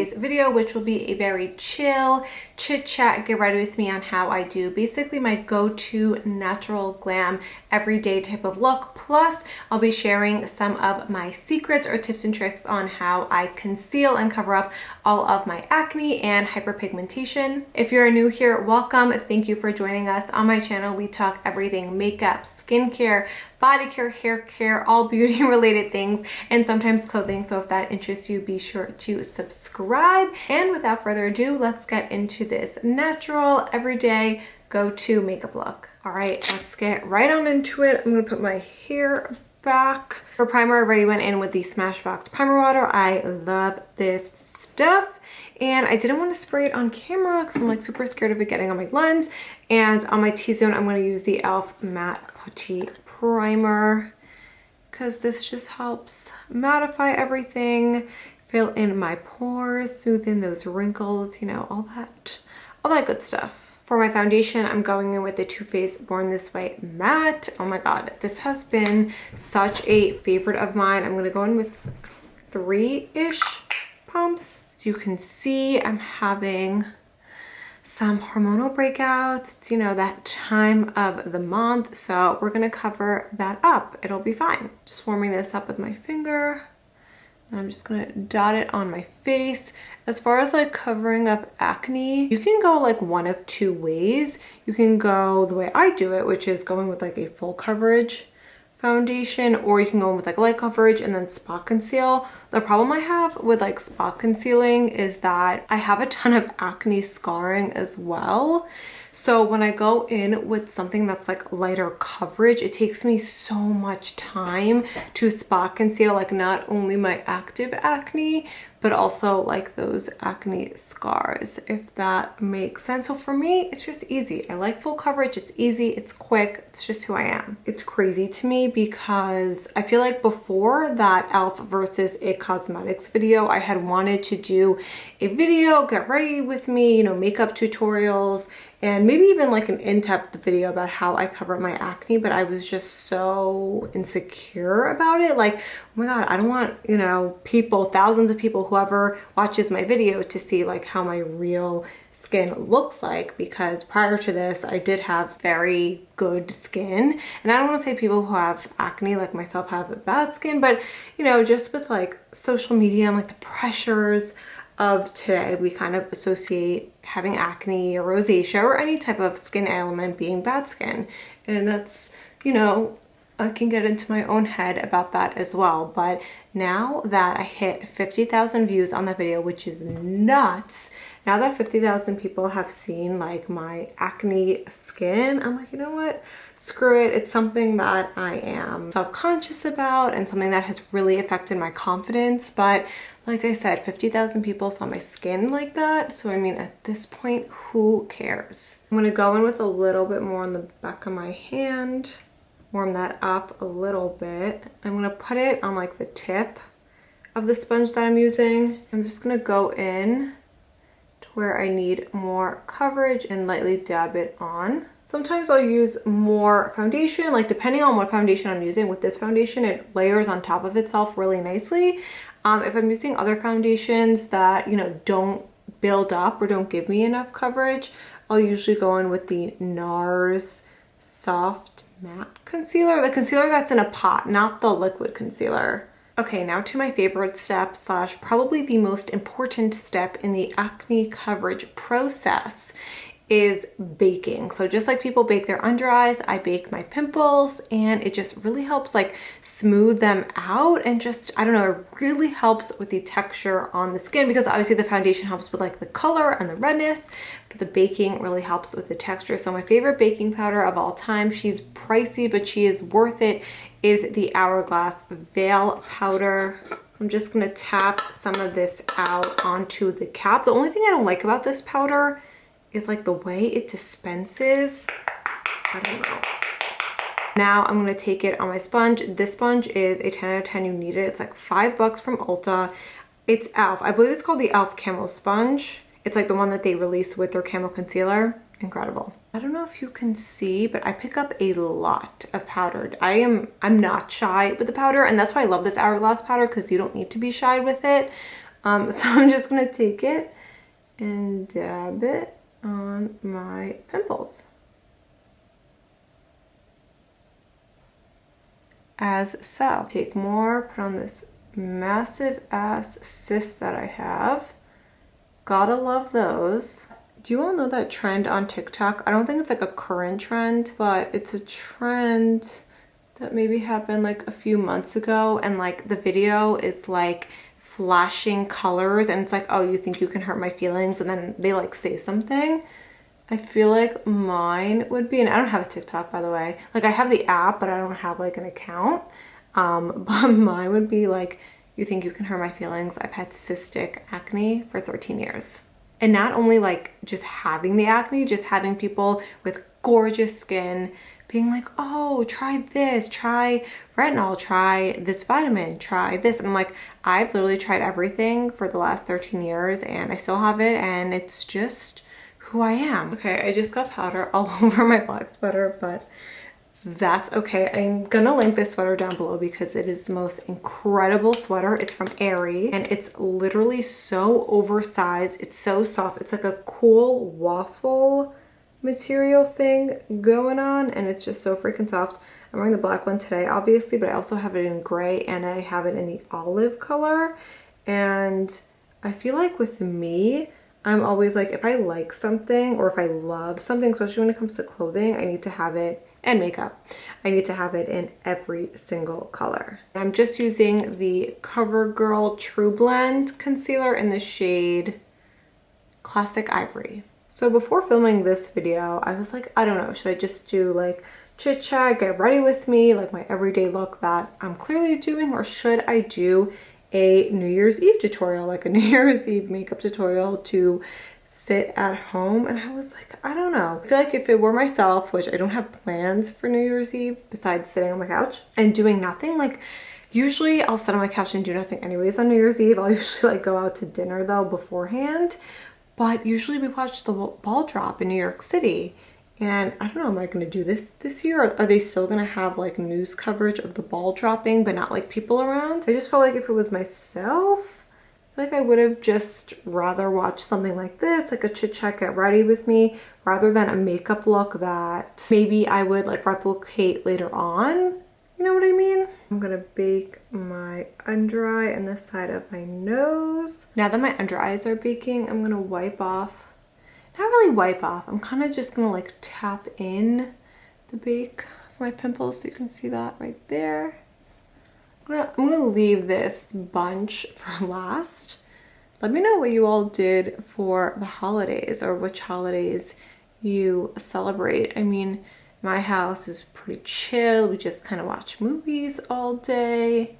today's video, which will be a very chill, chit chat, get ready with me on how I do basically my go-to natural glam everyday type of look. Plus, I'll be sharing some of my secrets or tips and tricks on how I conceal and cover up all of my acne and hyperpigmentation. If you're new here, welcome. Thank you for joining us. On my channel, we talk everything makeup, skincare, body care, hair care, all beauty related things, and sometimes clothing. So if that interests you, be sure to subscribe. And without further ado, let's get into this natural, everyday, go-to makeup look. All right, let's get right on into it. I'm gonna put my hair back. For primer, I already went in with the Smashbox Primer Water. I love this stuff. And I didn't want to spray it on camera because I'm like super scared of it getting on my lens. And on my T-zone, I'm going to use the e.l.f. Matte Putty Primer because this just helps mattify everything, fill in my pores, smooth in those wrinkles, you know, all that good stuff. For my foundation, I'm going in with the Too Faced Born This Way Matte. Oh my god, this has been such a favorite of mine. I'm going to go in with 3-ish pumps. As you can see, I'm having some hormonal breakouts. It's, you know, that time of the month, so we're gonna cover that up. It'll be fine. Just warming this up with my finger. And I'm just gonna dot it on my face. As far as like covering up acne, you can go like one of two ways. You can go the way I do it, which is going with like a full coverage foundation, or you can go in with like light coverage and then spot conceal. The problem I have with like spot concealing is that I have a ton of acne scarring as well. So when I go in with something that's like lighter coverage, it takes me so much time to spot conceal like not only my active acne, but also like those acne scars, if that makes sense. So for me, it's just easy. I like full coverage. It's easy. It's quick. It's just who I am. It's crazy to me because I feel like before that e.l.f. versus IT Cosmetics video, I had wanted to do a video, get ready with me, you know, makeup tutorials, and maybe even like an in-depth video about how I cover my acne, but I was just so insecure about it. Like, oh my god, I don't want, you know, people, thousands of people, whoever watches my video to see like how my real skin looks like, because prior to this I did have very good skin. And I don't want to say people who have acne like myself have bad skin, but you know, just with like social media and like the pressures of today, we kind of associate having acne or rosacea or any type of skin ailment being bad skin. And that's, you know, I can get into my own head about that as well. But now that I hit 50,000 views on that video, which is nuts, now that 50,000 people have seen like my acne skin, I'm like, you know what? Screw it. It's something that I am self-conscious about and something that has really affected my confidence. But like I said, 50,000 people saw my skin like that. So I mean, at this point, who cares? I'm gonna go in with a little bit more on the back of my hand, warm that up a little bit. I'm gonna put it on like the tip of the sponge that I'm using. I'm just gonna go in to where I need more coverage and lightly dab it on. Sometimes I'll use more foundation, like depending on what foundation I'm using. With this foundation, it layers on top of itself really nicely. If I'm using other foundations that, you know, don't build up or don't give me enough coverage, I'll usually go in with the NARS Soft Matte Concealer, the concealer that's in a pot, not the liquid concealer. Okay, now to my favorite step slash probably the most important step in the acne coverage process is baking. So just like people bake their under eyes, I bake my pimples, and it just really helps like smooth them out, and just, I don't know, it really helps with the texture on the skin, because obviously the foundation helps with like the color and the redness, but the baking really helps with the texture. So my favorite baking powder of all time, she's pricey, but she is worth it, is the Hourglass Veil Powder. I'm just gonna tap some of this out onto the cap. The only thing I don't like about this powder is like the way it dispenses. I don't know. Now I'm gonna take it on my sponge. This sponge is a 10 out of 10. You need it. It's like $5 from Ulta. It's e.l.f. I believe it's called the e.l.f. Camo Sponge. It's like the one that they release with their camo concealer. Incredible. I don't know if you can see, but I pick up a lot of powder. I'm not shy with the powder, and that's why I love this Hourglass powder, because you don't need to be shy with it. So I'm just gonna take it and dab it on my pimples. As so. Take more, put on this massive ass cyst that I have. Gotta love those. Do you all know that trend on TikTok? I don't think it's like a current trend, but it's a trend that maybe happened like a few months ago, and like the video is like flashing colors and it's like, oh, you think you can hurt my feelings, and then they like say something. I feel like mine would be, and I don't have a TikTok, by the way. Like I have the app, but I don't have like an account. But mine would be like, you think you can hurt my feelings? I've had cystic acne for 13 years. And not only like just having the acne, just having people with gorgeous skin being like, oh, try this, try retinol, try this vitamin, try this. And I'm like, I've literally tried everything for the last 13 years and I still have it, and it's just who I am. Okay, I just got powder all over my black sweater, but that's okay. I'm gonna link this sweater down below because it is the most incredible sweater. It's from Aerie and it's literally so oversized. It's so soft. It's like a cool waffle material thing going on, and it's just so freaking soft. I'm wearing the black one today, obviously, but I also have it in gray and I have it in the olive color. And I feel like with me, I'm always like, if I like something or if I love something, especially when it comes to clothing, I need to have it, and makeup, I need to have it in every single color. I'm just using the CoverGirl True Blend concealer in the shade Classic Ivory. So before filming this video, I was like, I don't know, should I just do like chit chat, get ready with me, like my everyday look that I'm clearly doing, or should I do a New Year's Eve tutorial, like a New Year's Eve makeup tutorial to sit at home? And I was like, I don't know. I feel like if it were myself, which I don't have plans for New Year's Eve besides sitting on my couch and doing nothing, like usually I'll sit on my couch and do nothing anyways on New Year's Eve. I'll usually like go out to dinner though beforehand, but usually we watch the ball drop in New York City. And I don't know, am I going to do this year? Are they still going to have like news coverage of the ball dropping, but not like people around? I just felt like if it was myself, I feel like I would have just rather watched something like this, like a chit chat, get ready with me, rather than a makeup look that maybe I would like replicate later on. You know what I mean? I'm gonna bake my under eye and this side of my nose. Now that my under eyes are baking, I'm gonna wipe off, not really wipe off, I'm kind of just gonna like tap in the bake for my pimples so you can see that right there. I'm gonna leave this bunch for last. Let me know what you all did for the holidays or which holidays you celebrate. I mean, my house was pretty chill. We just kind of watched movies all day.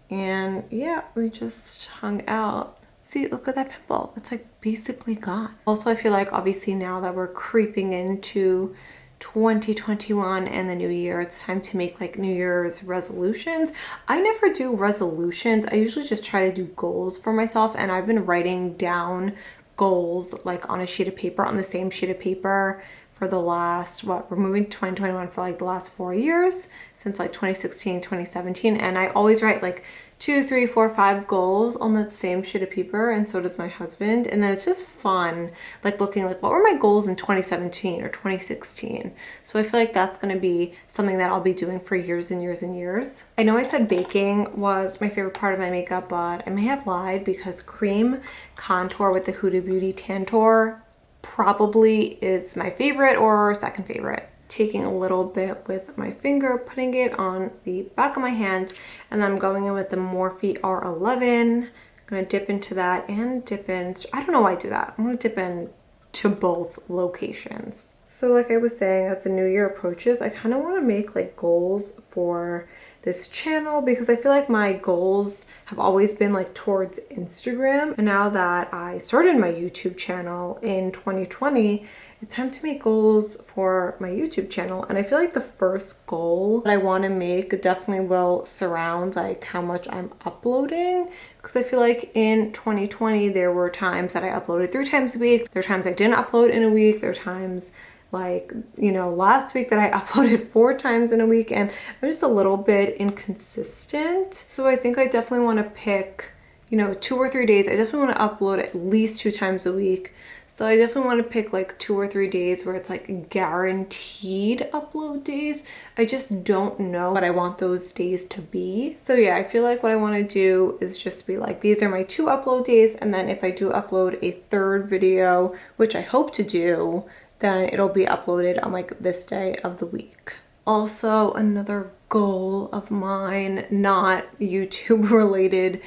And yeah, we just hung out. See, look at that pimple. It's like basically gone. Also, I feel like obviously now that we're creeping into 2021 and the new year, it's time to make like New Year's resolutions. I never do resolutions. I usually just try to do goals for myself, and I've been writing down goals like on a sheet of paper, on the same sheet of paper for the last, what, we're moving to 2021 for like the last 4 years, since like 2016, 2017. And I always write like 2, 3, 4, 5 goals on that same sheet of paper, and so does my husband. And then it's just fun, like looking like, what were my goals in 2017 or 2016? So I feel like that's gonna be something that I'll be doing for years and years and years. I know I said baking was my favorite part of my makeup, but I may have lied, because cream contour with the Huda Beauty Tantour probably is my favorite or second favorite. Taking a little bit with my finger, putting it on the back of my hand, and then I'm going in with the Morphe R11. I'm gonna dip into that and dip in, I don't know why I do that. I'm gonna dip in to both locations. So like I was saying, as the new year approaches, I kind of want to make like goals for this channel, because I feel like my goals have always been like towards Instagram. And now that I started my YouTube channel in 2020, it's time to make goals for my YouTube channel. And I feel like the first goal that I want to make definitely will surround like how much I'm uploading, because I feel like in 2020 there were times that I uploaded 3 times a week. There are times I didn't upload in a week. There are times like, you know, last week that I uploaded 4 times in a week, and I'm just a little bit inconsistent. So I think I definitely want to pick, you know, 2 or 3 days. I definitely want to upload at least 2 times a week. So I definitely want to pick like 2 or 3 days where it's like guaranteed upload days. I just don't know what I want those days to be. So yeah, I feel like what I want to do is just be like, these are my 2 upload days. And then if I do upload a third video, which I hope to do, then it'll be uploaded on like this day of the week. Also, another goal of mine, not YouTube related,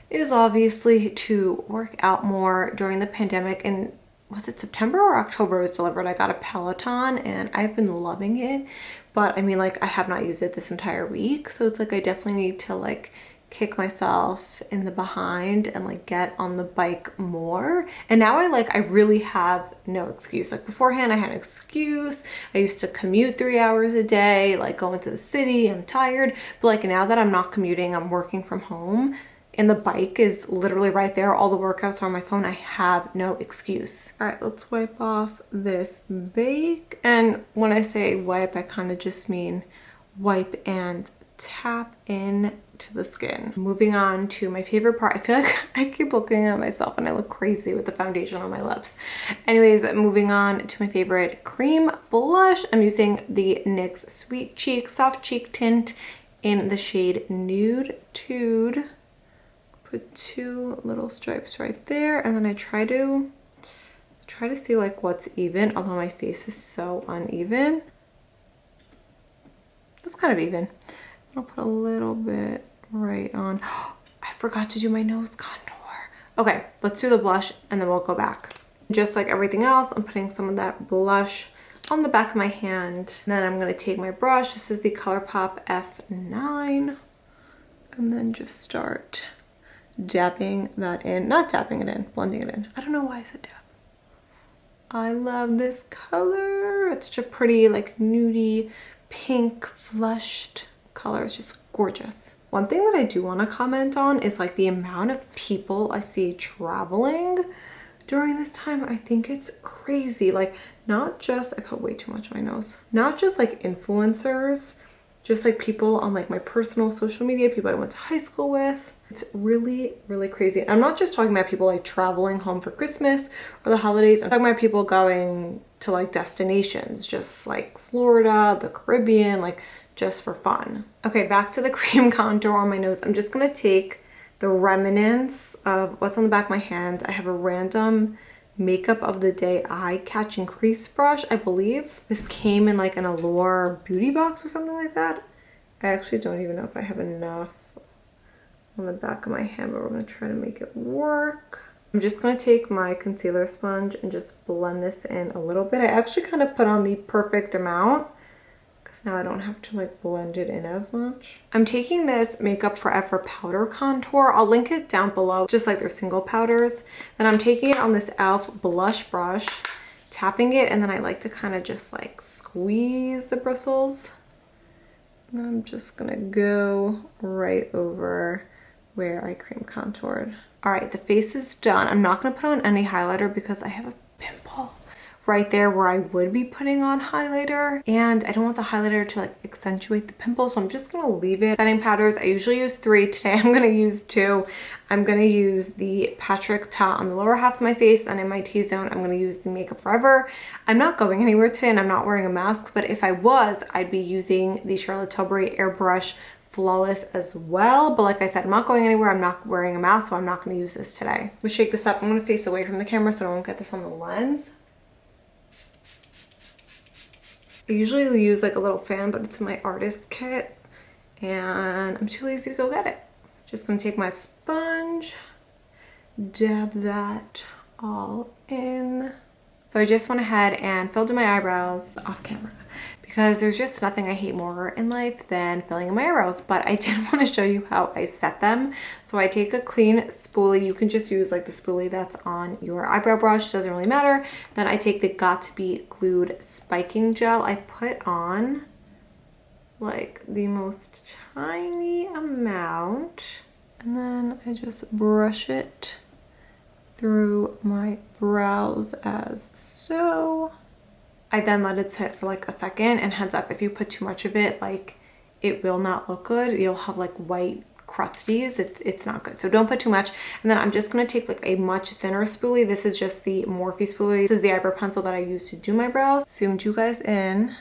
is obviously to work out more during the pandemic. And was it September or October it was delivered? I got a Peloton and I've been loving it. But I mean, like, I have not used it this entire week. So it's like, I definitely need to like kick myself in the behind and like get on the bike more. And now I really have no excuse. Like beforehand I had an excuse. I used to commute 3 hours a day, like go into the city, I'm tired. But like now that I'm not commuting, I'm working from home, and the bike is literally right there. All the workouts are on my phone. I have no excuse. All right, let's wipe off this bake. And when I say wipe, I kind of just mean wipe and tap in to the skin. Moving on to my favorite part. I feel like I keep looking at myself and I look crazy with the foundation on my lips. Anyways, moving on to my favorite cream blush. I'm using the NYX Sweet Cheek Soft Cheek Tint in the shade Nude Tude. Put 2 little stripes right there, and then I try to see like what's even, although my face is so uneven. That's kind of even. I'll put a little bit right on. I forgot to do my nose contour. Okay, let's do the blush and then we'll go back. Just like everything else, I'm putting some of that blush on the back of my hand. And then I'm gonna take my brush. This is the ColourPop F9. And then just start dabbing that in. Not dabbing it in, blending it in. I don't know why I said dab. I love this color. It's such a pretty, like, nudie, pink, flushed color. It's just gorgeous. One thing that I do want to comment on is like the amount of people I see traveling during this time. I think it's crazy. Like, not just, I put way too much on my nose. Not just like influencers, just like people on like my personal social media, people I went to high school with. It's really, really crazy. And I'm not just talking about people like traveling home for Christmas or the holidays. I'm talking about people going to like destinations, just like Florida, the Caribbean, like just for fun. Okay, back to the cream contour on my nose. I'm just gonna take the remnants of what's on the back of my hand. I have a random Makeup of the Day eye catching crease brush, I believe. This came in like an Allure beauty box or something like that. I actually don't even know if I have enough on the back of my hand, but we're gonna try to make it work. I'm just gonna take my concealer sponge and just blend this in a little bit. I actually kind of put on the perfect amount because now I don't have to like blend it in as much. I'm taking this Makeup Forever powder contour. I'll link it down below, just like their single powders. Then I'm taking it on this e.l.f. blush brush, tapping it, and then I like to kind of just like squeeze the bristles. And I'm just gonna go right over where I cream contoured. All right, the face is done. I'm not gonna put on any highlighter because I have a pimple right there where I would be putting on highlighter, and I don't want the highlighter to like accentuate the pimple, so I'm just gonna leave it. Setting powders, I usually use 3. Today I'm gonna use 2. I'm gonna use the Patrick Ta on the lower half of my face, and in my T-zone I'm gonna use the Makeup Forever. I'm not going anywhere today and I'm not wearing a mask, but if I was, I'd be using the Charlotte Tilbury Airbrush Flawless as well. But like I said, I'm not going anywhere. I'm not wearing a mask, so I'm not gonna use this today. I'm gonna shake this up. I'm gonna face away from the camera so I don't get this on the lens. I usually use like a little fan, but it's my artist kit and I'm too lazy to go get it. Just gonna take my sponge, dab that all in. So I just went ahead and filled in my eyebrows off camera because there's just nothing I hate more in life than filling in my eyebrows. But I did want to show you how I set them. So I take a clean spoolie. You can just use like the spoolie that's on your eyebrow brush, doesn't really matter. Then I take the Got To Be Glued spiking gel. I put on like the most tiny amount, and then I just brush it through my brows as so. I then let it sit for like a second, and heads up, if you put too much of it, like it will not look good. You'll have like white crusties, it's not good. So don't put too much. And then I'm just gonna take like a much thinner spoolie. This is just the Morphe spoolie. This is the eyebrow pencil that I use to do my brows. Zoomed you guys in.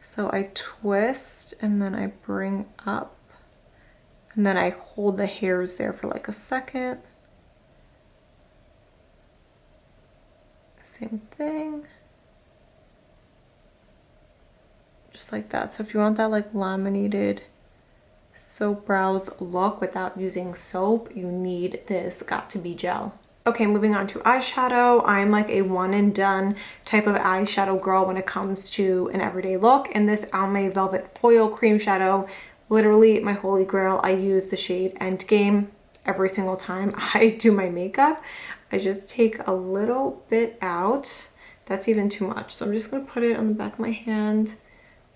So I twist and then I bring up and then I hold the hairs there for like a second. Same thing. Just like that. So if you want that like laminated soap brows look without using soap, you need this Got To Be gel. Okay, moving on to eyeshadow. I'm like a one and done type of eyeshadow girl when it comes to an everyday look. And this Almay Velvet Foil Cream Shadow, literally my holy grail. I use the shade Endgame every single time I do my makeup. I just take a little bit out. That's even too much. So I'm just gonna put it on the back of my hand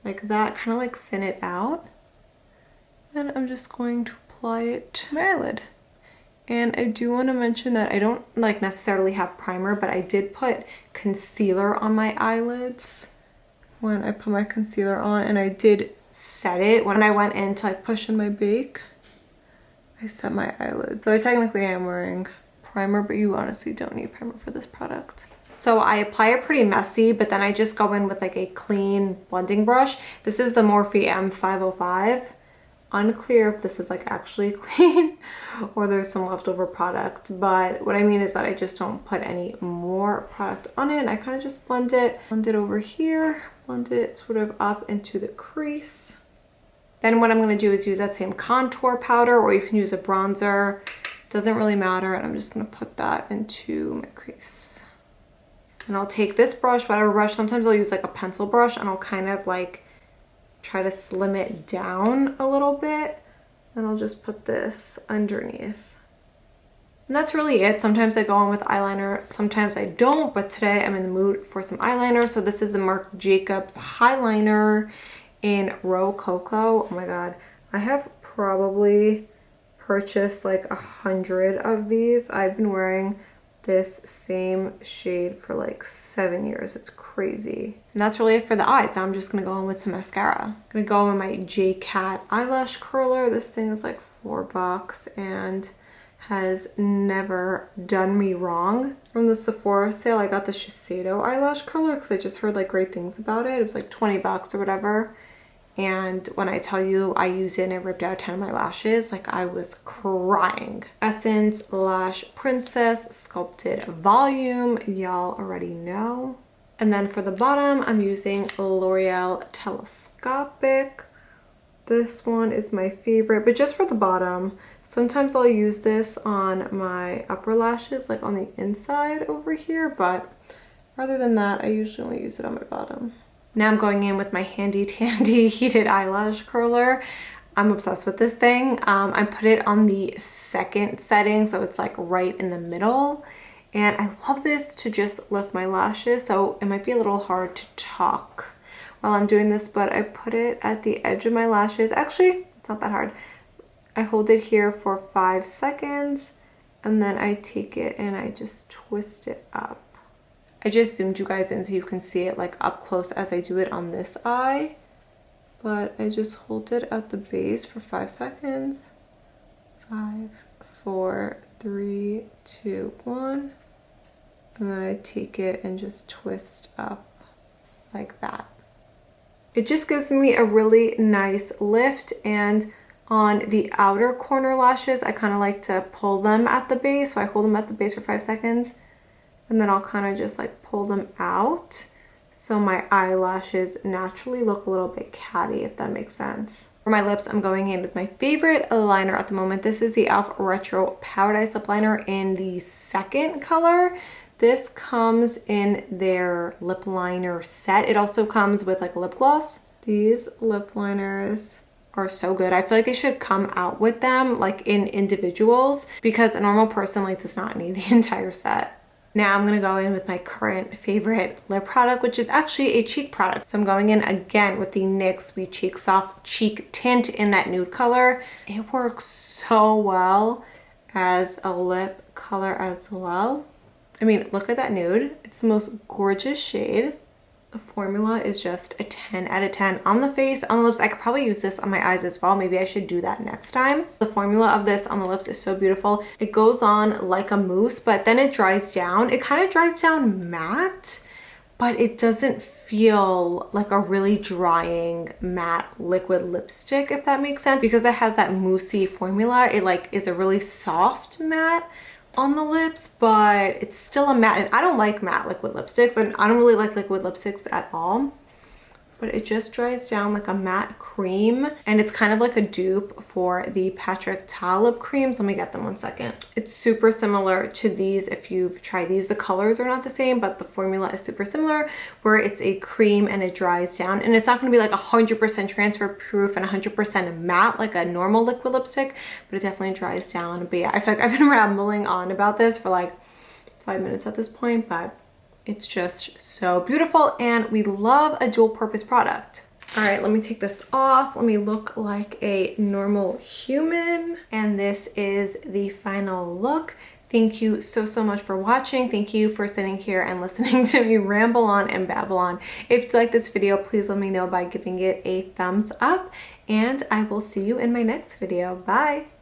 like that, kind of like thin it out. And I'm just going to apply it to my eyelid. And I do want to mention that I don't like necessarily have primer, but I did put concealer on my eyelids when I put my concealer on, and I did set it when I went in to like push in my bake. I set my eyelids. So I technically am wearing primer, but you honestly don't need primer for this product. So I apply it pretty messy, but then I just go in with like a clean blending brush. This is the Morphe M505. Unclear if this is like actually clean or there's some leftover product, but what I mean is that I just don't put any more product on it. I kind of just blend it over here, blend it sort of up into the crease. Then what I'm going to do is use that same contour powder, or you can use a bronzer, doesn't really matter, and I'm just going to put that into my crease. And I'll take this brush, whatever brush, sometimes I'll use like a pencil brush, and I'll kind of like try to slim it down a little bit. Then I'll just put this underneath. And that's really it. Sometimes I go on with eyeliner, sometimes I don't, but today I'm in the mood for some eyeliner. So this is the Marc Jacobs Highliner in Rococo. Oh my god, I have probably purchased like 100 of these. I've been wearing this same shade for like 7 years. It's crazy. And that's really it for the eyes. Now I'm just gonna go in with some mascara. I'm gonna go in with my J-Cat eyelash curler. This thing is like $4 and has never done me wrong. From the Sephora sale, I got the Shiseido eyelash curler because I just heard like great things about it. It was like $20 or whatever. And when I tell you I used it and it ripped out 10 of my lashes, like I was crying. Essence Lash Princess Sculpted Volume, y'all already know. And then for the bottom, I'm using L'Oreal Telescopic. This one is my favorite, but just for the bottom. Sometimes I'll use this on my upper lashes, like on the inside over here, but other than that, I usually only use it on my bottom. Now I'm going in with my handy dandy heated eyelash curler. I'm obsessed with this thing. I put it on the second setting, so it's like right in the middle. And I love this to just lift my lashes, so it might be a little hard to talk while I'm doing this, but I put it at the edge of my lashes. Actually, it's not that hard. I hold it here for 5 seconds, and then I take it and I just twist it up. I just zoomed you guys in so you can see it like up close as I do it on this eye. But I just hold it at the base for 5 seconds. 5, 4, 3, 2, 1. And then I take it and just twist up like that. It just gives me a really nice lift, and on the outer corner lashes, I kind of like to pull them at the base. So I hold them at the base for 5 seconds. And then I'll kind of just like pull them out so my eyelashes naturally look a little bit catty, if that makes sense. For my lips, I'm going in with my favorite liner at the moment. This is the e.l.f. Retro Paradise Lip Liner in the second color. This comes in their lip liner set. It also comes with like a lip gloss. These lip liners are so good. I feel like they should come out with them like in individuals, because a normal person like does not need the entire set. Now I'm gonna go in with my current favorite lip product, which is actually a cheek product. So I'm going in again with the NYX Sweet Cheek Soft Cheek Tint in that nude color. It works so well as a lip color as well. I mean, look at that nude. It's the most gorgeous shade. The formula is just a 10 out of 10 on the face, on the lips. I could probably use this on my eyes as well. Maybe I should do that next time. The formula of this on the lips is so beautiful. It goes on like a mousse, but then it dries down. It kind of dries down matte, but it doesn't feel like a really drying matte liquid lipstick, if that makes sense. Because it has that moussey formula, it like is a really soft matte on the lips, but it's still a matte. And I don't like matte liquid lipsticks, and I don't really like liquid lipsticks at all. But it just dries down like a matte cream, and it's kind of like a dupe for the Patrick Ta lip creams. Let me get them one second. It's super similar to these if you've tried these. The colors are not the same, but the formula is super similar, where it's a cream and it dries down, and it's not going to be like 100% transfer proof and 100% matte like a normal liquid lipstick, but it definitely dries down. But yeah, I feel like I've been rambling on about this for like 5 minutes at this point, but it's just so beautiful, and we love a dual purpose product. All right, let me take this off. Let me look like a normal human. And this is the final look. Thank you so much for watching. Thank you for sitting here and listening to me ramble on and babble on. If you like this video, please let me know by giving it a thumbs up, and I will see you in my next video. Bye.